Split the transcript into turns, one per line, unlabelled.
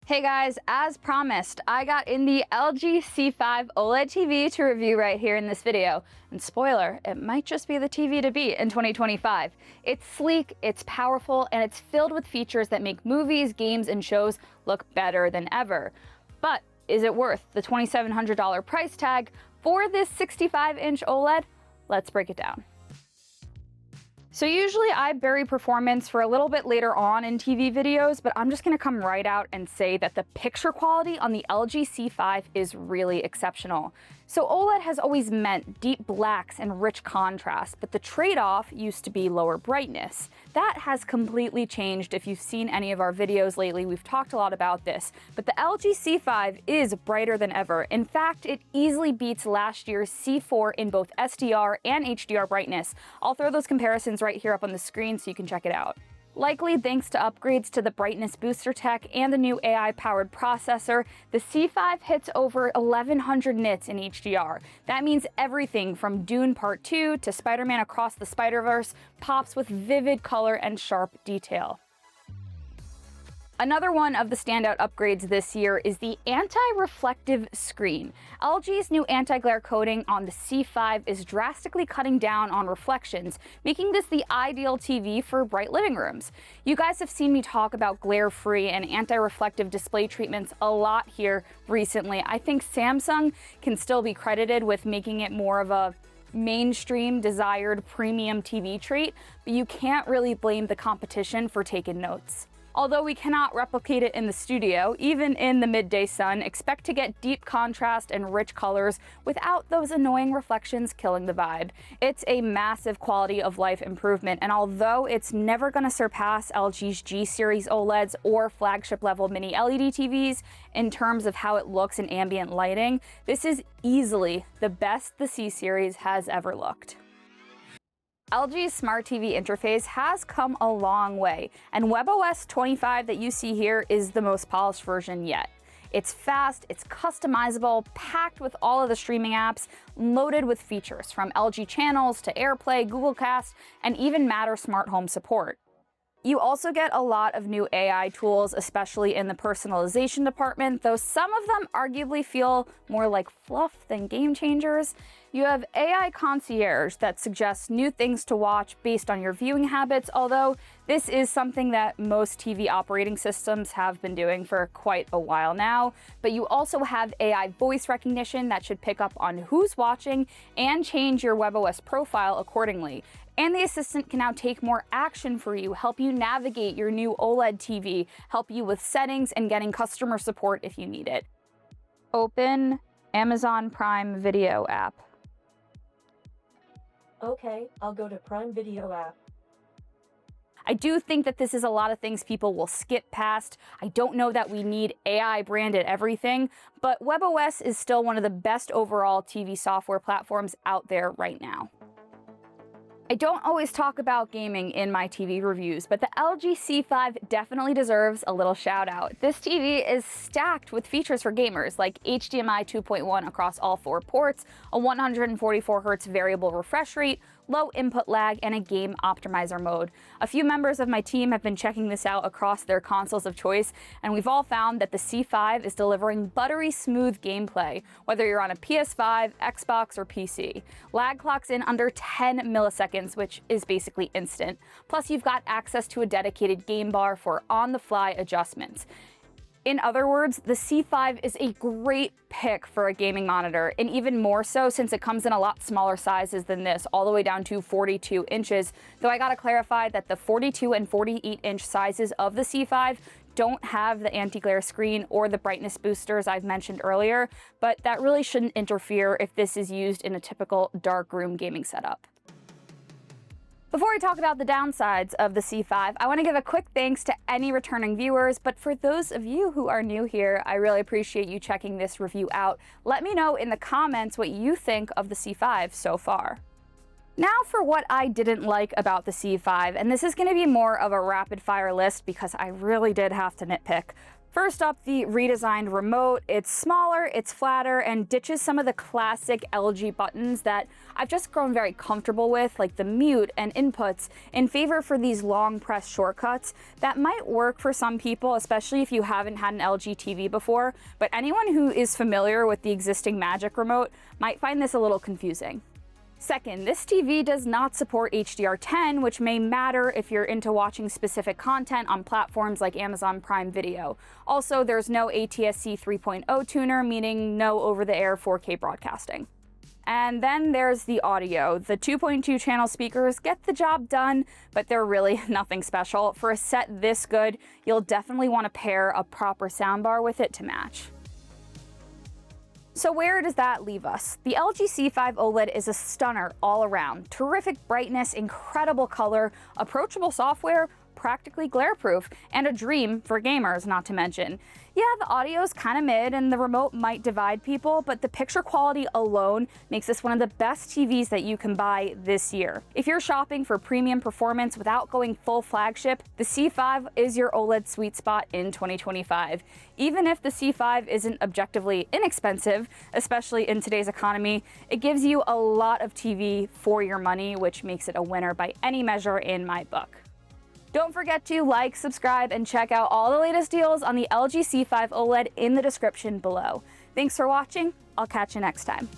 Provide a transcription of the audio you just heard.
Hey guys, as promised, I got in the LG C5 OLED TV to review right here in this video. And spoiler, it might just be the TV to beat in 2025. It's sleek, it's powerful, and it's filled with features that make movies, games, and shows look better than ever. But is it worth the $2,700 price tag for this 65-inch OLED? Let's break it down. So usually I bury performance for a little bit later on in TV videos, but I'm just gonna come right out and say that the picture quality on the LG C5 is really exceptional. So OLED has always meant deep blacks and rich contrast, but the trade-off used to be lower brightness. That has completely changed. If you've seen any of our videos lately, we've talked a lot about this, but the LG C5 is brighter than ever. In fact, it easily beats last year's C4 in both SDR and HDR brightness. I'll throw those comparisons right here up on the screen so you can check it out. Likely thanks to upgrades to the brightness booster tech and the new AI-powered processor, the C5 hits over 1100 nits in HDR. That means everything from Dune Part 2 to Spider-Man Across the Spider-Verse pops with vivid color and sharp detail. Another one of the standout upgrades this year is the anti-reflective screen. LG's new anti-glare coating on the C5 is drastically cutting down on reflections, making this the ideal TV for bright living rooms. You guys have seen me talk about glare-free and anti-reflective display treatments a lot here recently. I think Samsung can still be credited with making it more of a mainstream desired premium TV treat, but you can't really blame the competition for taking notes. Although we cannot replicate it in the studio, even in the midday sun, expect to get deep contrast and rich colors without those annoying reflections killing the vibe. It's a massive quality of life improvement, and although it's never going to surpass LG's G series OLEDs or flagship level mini LED TVs in terms of how it looks in ambient lighting, this is easily the best the C series has ever looked. LG's Smart TV interface has come a long way, and WebOS 25 that you see here is the most polished version yet. It's fast, it's customizable, packed with all of the streaming apps, loaded with features from LG channels to AirPlay, Google Cast, and even Matter smart home support. You also get a lot of new AI tools, especially in the personalization department, though some of them arguably feel more like fluff than game changers. You have AI Concierge that suggests new things to watch based on your viewing habits, although this is something that most TV operating systems have been doing for quite a while now. But you also have AI voice recognition that should pick up on who's watching and change your WebOS profile accordingly. And the assistant can now take more action for you, help you navigate your new OLED TV, help you with settings, and getting customer support if you need it. Open Amazon Prime Video app.
Okay, I'll go to Prime Video app.
I do think that this is a lot of things people will skip past. I don't know that we need AI branded everything, but WebOS is still one of the best overall TV software platforms out there right now. I don't always talk about gaming in my TV reviews, but the LG C5 definitely deserves a little shout out. This TV is stacked with features for gamers like HDMI 2.1 across all 4 ports, a 144Hz variable refresh rate, low input lag, and a game optimizer mode. A few members of my team have been checking this out across their consoles of choice, and we've all found that the C5 is delivering buttery smooth gameplay, whether you're on a PS5, Xbox, or PC. Lag clocks in under 10 milliseconds, which is basically instant. Plus, you've got access to a dedicated game bar for on-the-fly adjustments. In other words, the C5 is a great pick for a gaming monitor, and even more so since it comes in a lot smaller sizes than this, all the way down to 42 inches, though I gotta clarify that the 42 and 48-inch sizes of the C5 don't have the anti-glare screen or the brightness boosters I've mentioned earlier, but that really shouldn't interfere if this is used in a typical darkroom gaming setup. Before we talk about the downsides of the C5, I want to give a quick thanks to any returning viewers, but for those of you who are new here, I really appreciate you checking this review out. Let me know in the comments what you think of the C5 so far. Now for what I didn't like about the C5, and this is going to be more of a rapid fire list because I really did have to nitpick. First up, the redesigned remote. It's smaller, it's flatter, and ditches some of the classic LG buttons that I've just grown very comfortable with, like the mute and inputs, in favor for these long press shortcuts that might work for some people, especially if you haven't had an LG TV before, but anyone who is familiar with the existing Magic Remote might find this a little confusing. Second, this TV does not support HDR10, which may matter if you're into watching specific content on platforms like Amazon Prime Video. Also, there's no ATSC 3.0 tuner, meaning no over-the-air 4K broadcasting. And then there's the audio. The 2.2 channel speakers get the job done, but they're really nothing special. For a set this good, you'll definitely want to pair a proper soundbar with it to match. So where does that leave us? The LG C5 OLED is a stunner all around. Terrific brightness, incredible color, approachable software, practically glare-proof, and a dream for gamers, not to mention. Yeah, the audio's kind of mid and the remote might divide people, but the picture quality alone makes this one of the best TVs that you can buy this year. If you're shopping for premium performance without going full flagship, the C5 is your OLED sweet spot in 2025. Even if the C5 isn't objectively inexpensive, especially in today's economy, it gives you a lot of TV for your money, which makes it a winner by any measure in my book. Don't forget to like, subscribe, and check out all the latest deals on the LG C5 OLED in the description below. Thanks for watching. I'll catch you next time.